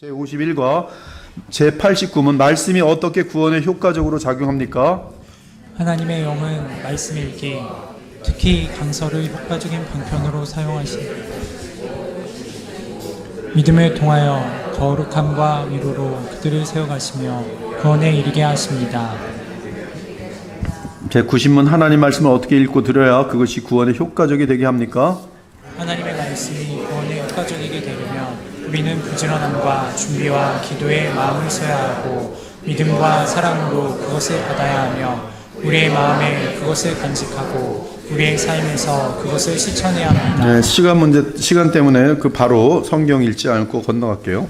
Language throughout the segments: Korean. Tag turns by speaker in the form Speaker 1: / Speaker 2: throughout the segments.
Speaker 1: 제51과 제89문 말씀이 어떻게 구원에 효과적으로 작용합니까?
Speaker 2: 하나님의 영은 말씀 읽기, 특히 강서를 효과적인 방편으로 사용하십니다. 믿음을 통하여 거룩함과 위로로 그들을 세워가시며 구원에 이르게 하십니다.
Speaker 1: 제90문 하나님 말씀을 어떻게 읽고 들어야 그것이 구원에 효과적이 되게 합니까?
Speaker 2: 하나님의 말씀이 구원에 효과적이게 되려면 우리는 부지런함과 준비와 기도에 마음을 써야 하고 믿음과 사랑으로 그것을 받아야 하며 우리의 마음에 그것을 간직하고 우리의 삶에서 그것을 실천해야 합니다.
Speaker 1: 네, 시간 때문에 바로 성경 읽지 않고 건너갈게요.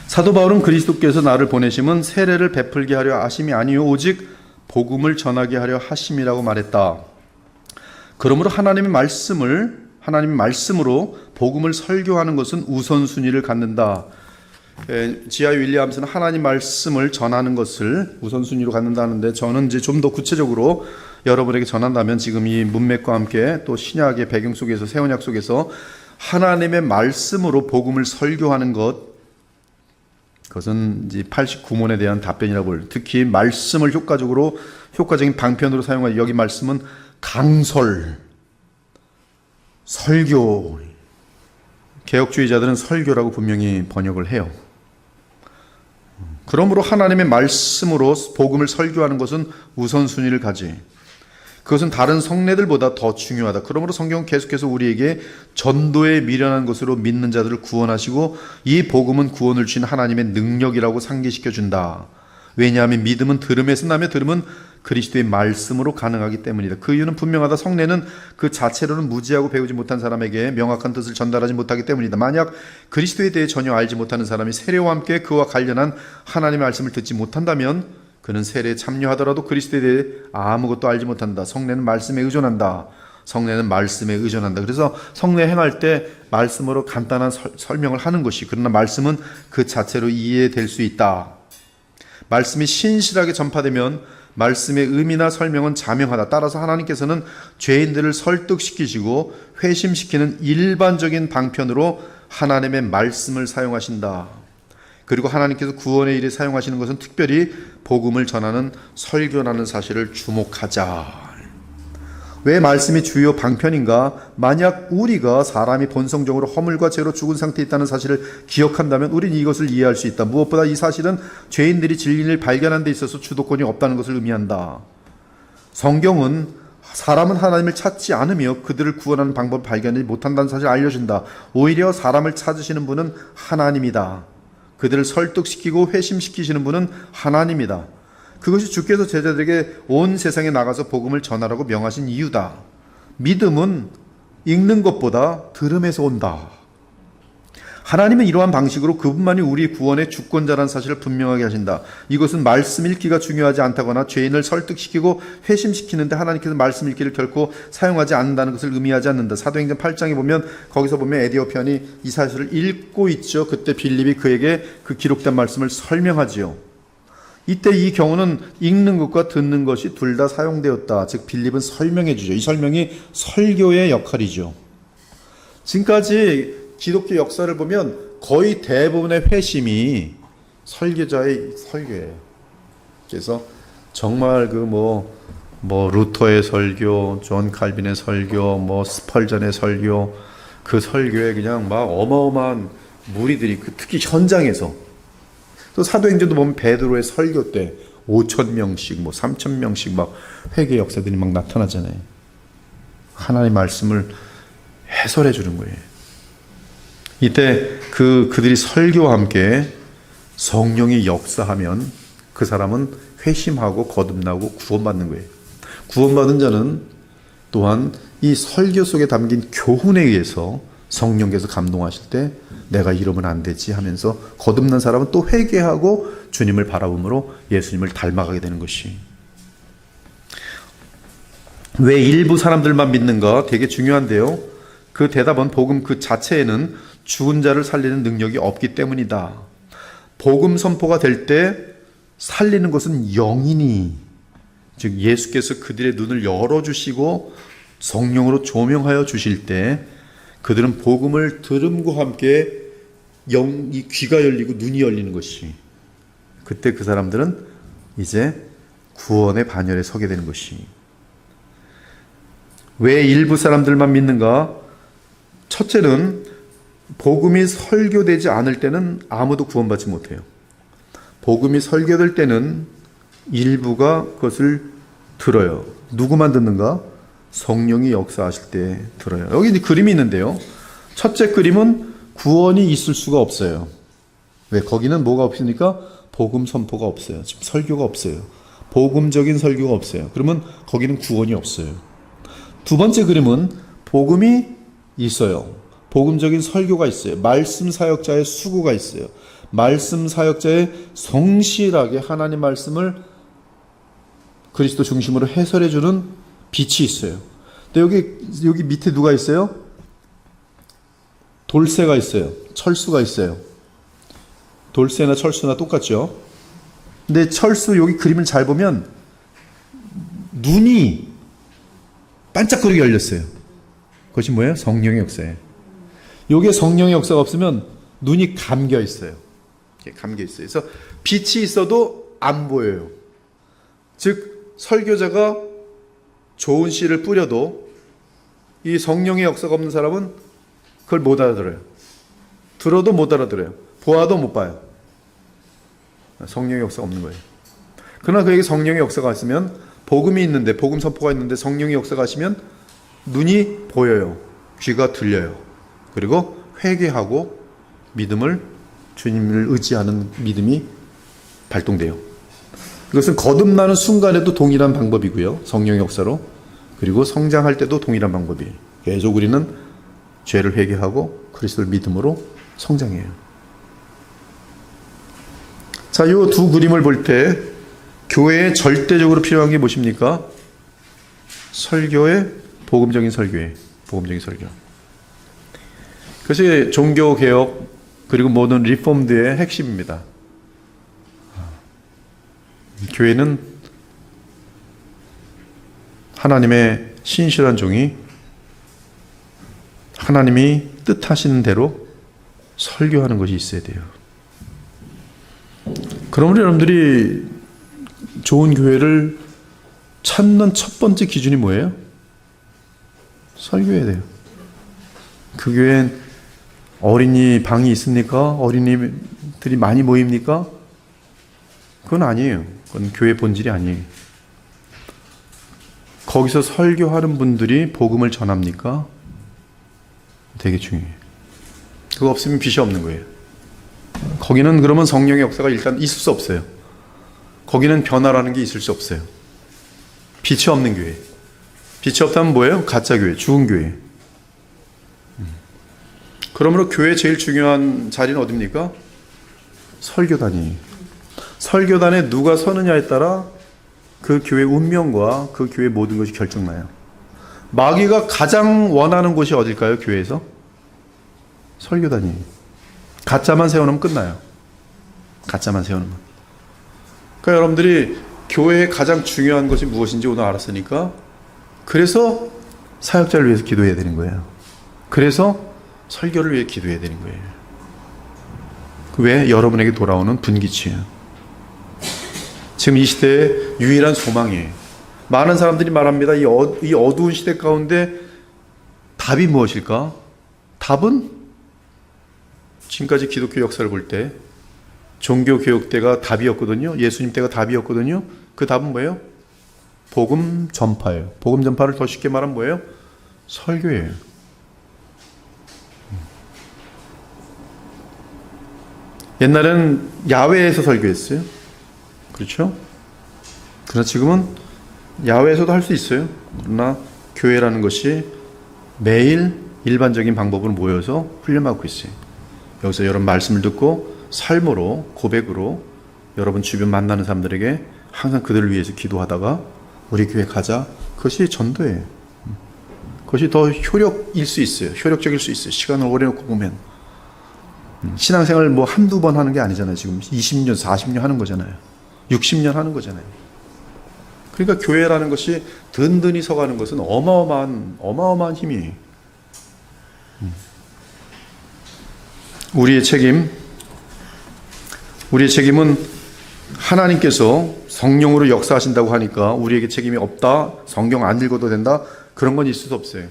Speaker 1: 사도 바울은 그리스도께서 나를 보내심은 세례를 베풀게 하려 하심이 아니요 오직 복음을 전하게 하려 하심이라고 말했다. 그러므로 하나님의 말씀으로 복음을 설교하는 것은 우선순위를 갖는다. 지하 윌리엄스는 하나님 말씀을 전하는 것을 우선순위로 갖는다는데, 저는 이제 좀 더 구체적으로 여러분에게 전한다면 지금 이 문맥과 함께 또 신약의 배경 속에서, 새 언약 속에서 하나님의 말씀으로 복음을 설교하는 그것은 이제 89문에 대한 답변이라고 볼. 특히 말씀을 효과적인 방편으로 사용한 여기 말씀은 강설, 설교, 개혁주의자들은 설교라고 분명히 번역을 해요. 그러므로 하나님의 말씀으로 복음을 설교하는 것은 우선순위를 가지. 그것은 다른 성례들보다 더 중요하다. 그러므로 성경은 계속해서 우리에게 전도에 미련한 것으로 믿는 자들을 구원하시고 이 복음은 구원을 주신 하나님의 능력이라고 상기시켜 준다. 왜냐하면 믿음은 들음에서 나며 들음은 그리스도의 말씀으로 가능하기 때문이다. 그 이유는 분명하다. 성례는 그 자체로는 무지하고 배우지 못한 사람에게 명확한 뜻을 전달하지 못하기 때문이다. 만약 그리스도에 대해 전혀 알지 못하는 사람이 세례와 함께 그와 관련한 하나님의 말씀을 듣지 못한다면 그는 세례에 참여하더라도 그리스도에 대해 아무것도 알지 못한다. 성례는 말씀에 의존한다. 성례는 말씀에 의존한다. 그래서 성례 행할 때 말씀으로 간단한 설명을 하는 것이, 그러나 말씀은 그 자체로 이해될 수 있다. 말씀이 신실하게 전파되면 말씀의 의미나 설명은 자명하다. 따라서 하나님께서는 죄인들을 설득시키시고 회심시키는 일반적인 방편으로 하나님의 말씀을 사용하신다. 그리고 하나님께서 구원의 일에 사용하시는 것은 특별히 복음을 전하는 설교라는 사실을 주목하자. 왜 말씀이 주요 방편인가? 만약 우리가 사람이 본성적으로 허물과 죄로 죽은 상태에 있다는 사실을 기억한다면 우리는 이것을 이해할 수 있다. 무엇보다 이 사실은 죄인들이 진리를 발견하는 데 있어서 주도권이 없다는 것을 의미한다. 성경은 사람은 하나님을 찾지 않으며 그들을 구원하는 방법을 발견하지 못한다는 사실을 알려준다. 오히려 사람을 찾으시는 분은 하나님이다. 그들을 설득시키고 회심시키시는 분은 하나님이다. 그것이 주께서 제자들에게 온 세상에 나가서 복음을 전하라고 명하신 이유다. 믿음은 읽는 것보다 들음에서 온다. 하나님은 이러한 방식으로 그분만이 우리 구원의 주권자라는 사실을 분명하게 하신다. 이것은 말씀 읽기가 중요하지 않다거나 죄인을 설득시키고 회심시키는데 하나님께서 말씀 읽기를 결코 사용하지 않는다는 것을 의미하지 않는다. 사도행전 8장에 보면, 거기서 보면 에디오피안이 이 사실을 읽고 있죠. 그때 빌립이 그에게 그 기록된 말씀을 설명하지요. 이때 이 경우는 읽는 것과 듣는 것이 둘 다 사용되었다. 즉 빌립은 설명해 주죠. 이 설명이 설교의 역할이죠. 지금까지 기독교 역사를 보면 거의 대부분의 회심이 설교자의 설교예요. 그래서 정말 루터의 설교, 존 칼빈의 설교, 스펄전의 설교, 그 설교에 그냥 막 어마어마한 무리들이, 특히 현장에서, 또 사도행전도 보면 베드로의 설교 때 5,000명씩 3,000명씩 막 회개 역사들이 막 나타나잖아요. 하나님의 말씀을 해설해 주는 거예요. 이때 그들이 설교와 함께 성령이 역사하면 그 사람은 회심하고 거듭나고 구원받는 거예요. 구원받은 자는 또한 이 설교 속에 담긴 교훈에 의해서 성령께서 감동하실 때 내가 이러면 안 되지 하면서 거듭난 사람은 또 회개하고 주님을 바라봄으로 예수님을 닮아가게 되는 것이. 왜 일부 사람들만 믿는가? 되게 중요한데요. 그 대답은 복음 그 자체에는 죽은 자를 살리는 능력이 없기 때문이다. 복음 선포가 될 때 살리는 것은 영이니, 즉 예수께서 그들의 눈을 열어주시고 성령으로 조명하여 주실 때 그들은 복음을 들음과 함께 이 귀가 열리고 눈이 열리는 것이, 그때 그 사람들은 이제 구원의 반열에 서게 되는 것이. 왜 일부 사람들만 믿는가? 첫째는 복음이 설교되지 않을 때는 아무도 구원받지 못해요. 복음이 설교될 때는 일부가 그것을 들어요. 누구만 듣는가? 성령이 역사하실 때 들어요. 여기 이제 그림이 있는데요. 첫째 그림은 구원이 있을 수가 없어요. 왜? 거기는 뭐가 없으니까 복음 선포가 없어요. 지금 설교가 없어요. 복음적인 설교가 없어요. 그러면 거기는 구원이 없어요. 두 번째 그림은 복음이 있어요. 복음적인 설교가 있어요. 말씀 사역자의 수고가 있어요. 말씀 사역자의 성실하게 하나님 말씀을 그리스도 중심으로 해설해주는 빛이 있어요. 근데 여기 밑에 누가 있어요? 돌쇠가 있어요. 철수가 있어요. 돌쇠나 철수나 똑같죠? 근데 철수 여기 그림을 잘 보면 눈이 반짝거리게 열렸어요. 그것이 뭐예요? 성령의 역사예요. 여기에 성령의 역사가 없으면 눈이 감겨 있어요. 감겨 있어요. 그래서 빛이 있어도 안 보여요. 즉 설교자가 좋은 씨를 뿌려도 이 성령의 역사가 없는 사람은 그걸 못 알아들어요. 들어도 못 알아들어요. 보아도 못 봐요. 성령의 역사가 없는 거예요. 그러나 그에게 성령의 역사가 있으면, 복음이 있는데, 복음 선포가 있는데 성령의 역사가 있으면 눈이 보여요. 귀가 들려요. 그리고 회개하고 믿음을, 주님을 의지하는 믿음이 발동돼요. 이것은 거듭나는 순간에도 동일한 방법이고요. 성령의 역사로. 그리고 성장할 때도 동일한 방법이에요. 계속 우리는 죄를 회개하고 그리스도를 믿음으로 성장해요. 자, 이 두 그림을 볼 때 교회에 절대적으로 필요한 게 무엇입니까? 설교의 복음적인 설교예요. 복음적인 설교. 그것이 종교개혁 그리고 모든 리폼드의 핵심입니다. 교회는 하나님의 신실한 종이 하나님이 뜻하시는 대로 설교하는 것이 있어야 돼요. 그러므로 여러분들이 좋은 교회를 찾는 첫 번째 기준이 뭐예요? 설교해야 돼요. 그 교회엔 어린이 방이 있습니까? 어린이들이 많이 모입니까? 그건 아니에요. 그건 교회 본질이 아니에요. 거기서 설교하는 분들이 복음을 전합니까? 되게 중요해요. 그거 없으면 빛이 없는 거예요. 거기는 그러면 성령의 역사가 일단 있을 수 없어요. 거기는 변화라는 게 있을 수 없어요. 빛이 없는 교회. 빛이 없다면 뭐예요? 가짜 교회, 죽은 교회. 그러므로 교회의 제일 중요한 자리는 어디입니까? 설교단이. 설교단에 누가 서느냐에 따라 그 교회 운명과 그 교회 모든 것이 결정나요. 마귀가 가장 원하는 곳이 어딜까요? 교회에서? 설교단이. 가짜만 세워놓으면 끝나요. 가짜만 세워놓으면. 그러니까 여러분들이 교회에 가장 중요한 것이 무엇인지 오늘 알았으니까, 그래서 사역자를 위해서 기도해야 되는 거예요. 그래서 설교를 위해 기도해야 되는 거예요. 왜? 여러분에게 돌아오는 분기치예요. 지금 이 시대의 유일한 소망이에요. 많은 사람들이 말합니다. 이 어두운 시대 가운데 답이 무엇일까? 답은 지금까지 기독교 역사를 볼 때 종교개혁 때가 답이었거든요. 예수님 때가 답이었거든요. 그 답은 뭐예요? 복음 전파예요. 복음 전파를 더 쉽게 말하면 뭐예요? 설교예요. 옛날에는 야외에서 설교했어요. 그렇죠? 그러나 지금은 야외에서도 할 수 있어요. 그러나 교회라는 것이 매일 일반적인 방법으로 모여서 훈련받고 있어요. 여기서 여러분 말씀을 듣고 삶으로, 고백으로 여러분 주변 만나는 사람들에게 항상 그들을 위해서 기도하다가 우리 교회 가자. 그것이 전도예요. 그것이 더 효력일 수 있어요. 효력적일 수 있어요. 시간을 오래 놓고 보면. 신앙생활 뭐 한두 번 하는 게 아니잖아요. 지금 20년, 40년 하는 거잖아요. 60년 하는 거잖아요. 그러니까 교회라는 것이 든든히 서가는 것은 어마어마한 힘이에요. 우리의 책임은 하나님께서 성령으로 역사하신다고 하니까 우리에게 책임이 없다, 성경 안 읽어도 된다, 그런 건 있을 수 없어요.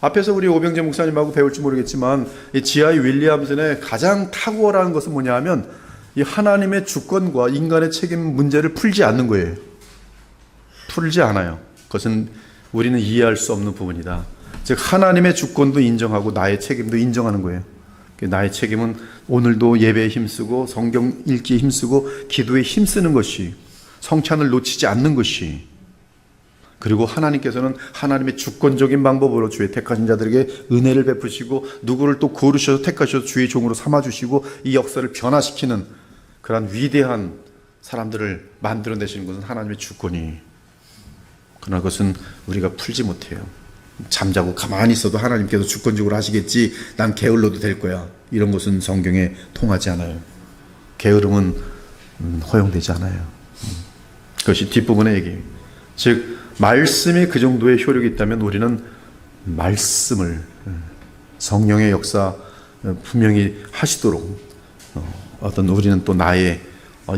Speaker 1: 앞에서 우리 오병재 목사님하고 배울지 모르겠지만 이 지하의 윌리엄슨의 가장 탁월한 것은 뭐냐 하면 이 하나님의 주권과 인간의 책임 문제를 풀지 않는 거예요. 풀지 않아요. 그것은 우리는 이해할 수 없는 부분이다. 즉 하나님의 주권도 인정하고 나의 책임도 인정하는 거예요. 나의 책임은 오늘도 예배에 힘쓰고 성경 읽기에 힘쓰고 기도에 힘쓰는 것이, 성찬을 놓치지 않는 것이, 그리고 하나님께서는 하나님의 주권적인 방법으로 주의 택하신 자들에게 은혜를 베푸시고 누구를 또 고르셔서 택하셔서 주의 종으로 삼아주시고 이 역사를 변화시키는 그런 위대한 사람들을 만들어내시는 것은 하나님의 주권이, 그러나 그것은 우리가 풀지 못해요. 잠자고 가만히 있어도 하나님께서 주권적으로 하시겠지, 난 게을러도 될 거야, 이런 것은 성경에 통하지 않아요. 게으름은 허용되지 않아요. 그것이 뒷부분의 얘기예요. 즉 말씀이 그 정도의 효력이 있다면 우리는 말씀을, 성령의 역사 분명히 하시도록 어떤 우리는 또 나의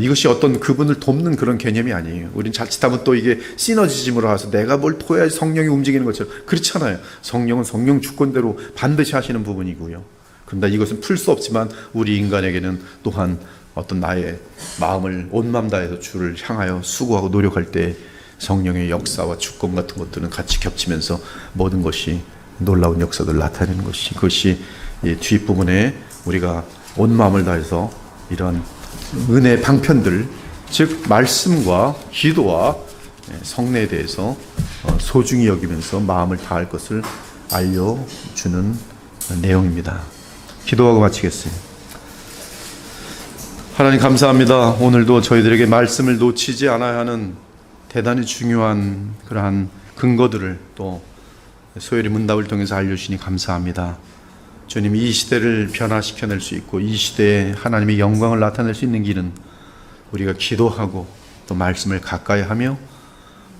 Speaker 1: 이것이 어떤 그분을 돕는 그런 개념이 아니에요. 우리는 자칫하면 또 이게 시너지즘으로 와서 내가 뭘 도와야지 성령이 움직이는 것처럼, 그렇잖아요. 성령은 성령 주권대로 반드시 하시는 부분이고요. 그런데 이것은 풀 수 없지만 우리 인간에게는 또한 어떤 나의 마음을 온 마음 다해서 주를 향하여 수고하고 노력할 때 성령의 역사와 주권 같은 것들은 같이 겹치면서 모든 것이 놀라운 역사들을 나타내는 것이, 그것이 이 뒷부분에 우리가 온 마음을 다해서 이런 은혜의 방편들, 즉 말씀과 기도와 성례에 대해서 소중히 여기면서 마음을 다할 것을 알려주는 내용입니다. 기도하고 마치겠어요. 하나님 감사합니다. 오늘도 저희들에게 말씀을 놓치지 않아야 하는 대단히 중요한 그러한 근거들을 또 소열이 문답을 통해서 알려주시니 감사합니다. 주님, 이 시대를 변화시켜낼 수 있고 이 시대에 하나님의 영광을 나타낼 수 있는 길은 우리가 기도하고 또 말씀을 가까이 하며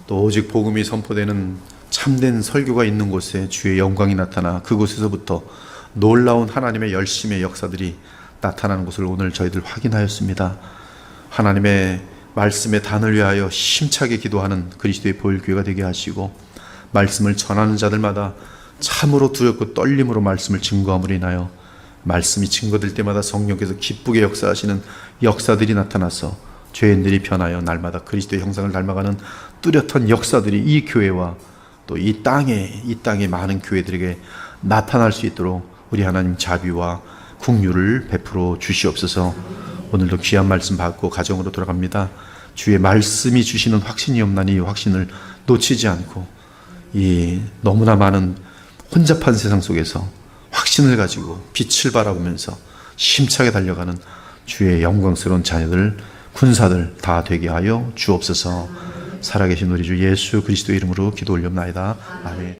Speaker 1: 또 오직 복음이 선포되는 참된 설교가 있는 곳에 주의 영광이 나타나 그곳에서부터 놀라운 하나님의 열심의 역사들이 나타나는 것을 오늘 저희들 확인하였습니다. 하나님의 말씀의 단을 위하여 힘차게 기도하는 그리스도의 보혈교회가 되게 하시고 말씀을 전하는 자들마다 참으로 두렵고 떨림으로 말씀을 증거함으로 인하여 말씀이 증거될 때마다 성령께서 기쁘게 역사하시는 역사들이 나타나서 죄인들이 변하여 날마다 그리스도의 형상을 닮아가는 뚜렷한 역사들이 이 교회와 또 이 땅의 많은 교회들에게 나타날 수 있도록 우리 하나님 자비와 긍휼을 베풀어 주시옵소서. 오늘도 귀한 말씀 받고 가정으로 돌아갑니다. 주의 말씀이 주시는 확신이 없나니 이 확신을 놓치지 않고 이 너무나 많은 혼잡한 세상 속에서 확신을 가지고 빛을 바라보면서 힘차게 달려가는 주의 영광스러운 자녀들, 군사들 다 되게 하여 주옵소서. 살아계신 우리 주 예수 그리스도의 이름으로 기도 올려옵나이다. 아멘.